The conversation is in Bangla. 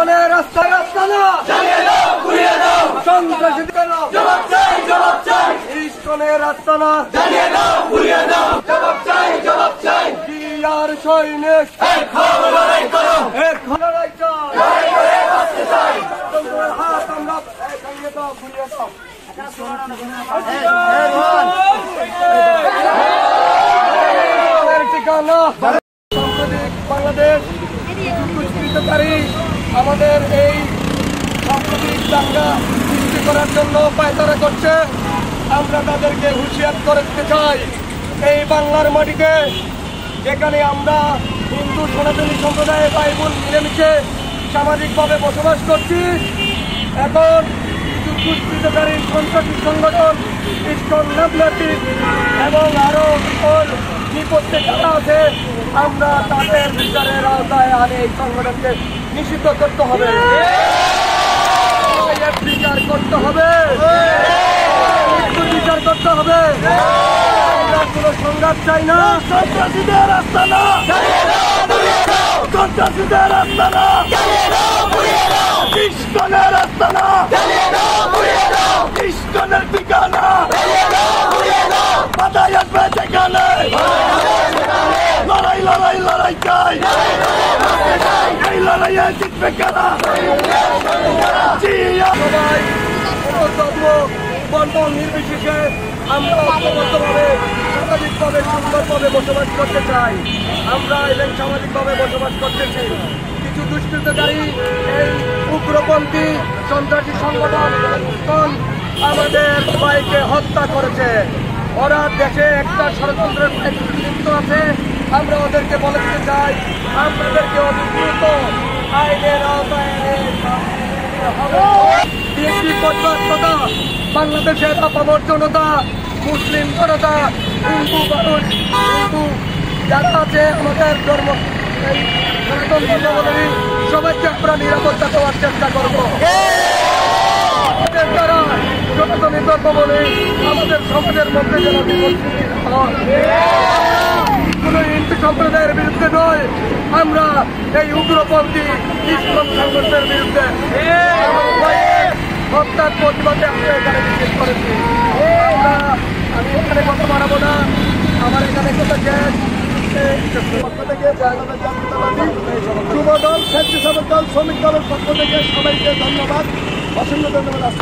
ইস্কনের রাস্তা রাস্তা না সন্ত্রাসীদের জবাব চাই ইস্কনের রাস্তা না জবাব চাই আর সৈনিক লড়াই করো লড়াই চাই হাত আমরা ঘুরিয়ে দাও ঠিকানা সাম্প্রতিক বাংলাদেশ দুষ্কৃতকারী আমাদের এই সাম্প্রতিক দাঙ্গা সৃষ্টি করার জন্য পায়তারা করছে। আমরা তাদেরকে হুঁশিয়ার করতে চাই, এই বাংলার মাটিতে যেখানে আমরা হিন্দু সনাতনী সম্প্রদায়ের ভাই বোন মিলেমিশে সামাজিকভাবে বসবাস করছি, এখন দুষ্কৃতকারী সন্ত্রাসী সংগঠন ইস্কন নামলাটি এবং আরো বিপক্ষে যারা আছে আমরা তাদের বিচারের আওতায় আনে এই সংগঠনকে নিষিদ্ধ করতে হবে, বিচার করতে হবে, বিচার করতে হবে। আমরা কোনো সংঘাত চাই না, সন্ত্রাসীদের রাস্তা না, সন্ত্রাসীদের রাস্তা না, ইস্কনের রাস্তা না, ইস্কনের ঠিকানা বাধাই আসবে যেখানে লড়াই লড়াই লড়াই চাই, এই লড়াইয়ে জিতবে কারা? বন্ধন নির্বিশেষে আমরা ঐক্যবদ্ধভাবে সামাজিকভাবে সুন্দরভাবে বসবাস করতে চাই। আমরা এবং সামাজিকভাবে বসবাস করতেছি। কিছু দুষ্কৃতকারী এই উগ্রপন্থী সন্ত্রাসী সংগঠন আমাদের সবাইকে হত্যা করেছে। ওরা দেশে একটা ষড়যন্ত্রের লিপ্ত আছে। আমরা ওদেরকে বলে দিতে চাই, আপনাদেরকে অধিকৃত আইনের আওতায় বিএনপি প্রতিবাদতা বাংলাদেশের আপামর জনতা, মুসলিম জনতা, হিন্দু মানুষ, হিন্দু যারা আছে আমাদের ধর্ম সনাতন ধর্মাবলম্বী সবাইকে আমরা নিরাপত্তা দেওয়ার চেষ্টা করবো। দ্বারা সনাতনী ধর্মাবলম্বী আমাদের সমাজের মধ্যে যেন কোন হিন্দু সম্প্রদায়ের বিরুদ্ধে নয়, আমরা এই উগ্রপন্থী ইসলাম সংগঠনের বিরুদ্ধে হত্যার প্রতিবাদে আমরা এখানে বিশেষ করেছি। আমি এখানে কথা বাড়াবো না, আমার এখানে কথা শেষ। পক্ষ থেকে যুবদল, স্বেচ্ছাসেবক দল, শ্রমিক দলের পক্ষ থেকে সবাইকে ধন্যবাদ, অসংখ্য ধন্যবাদ।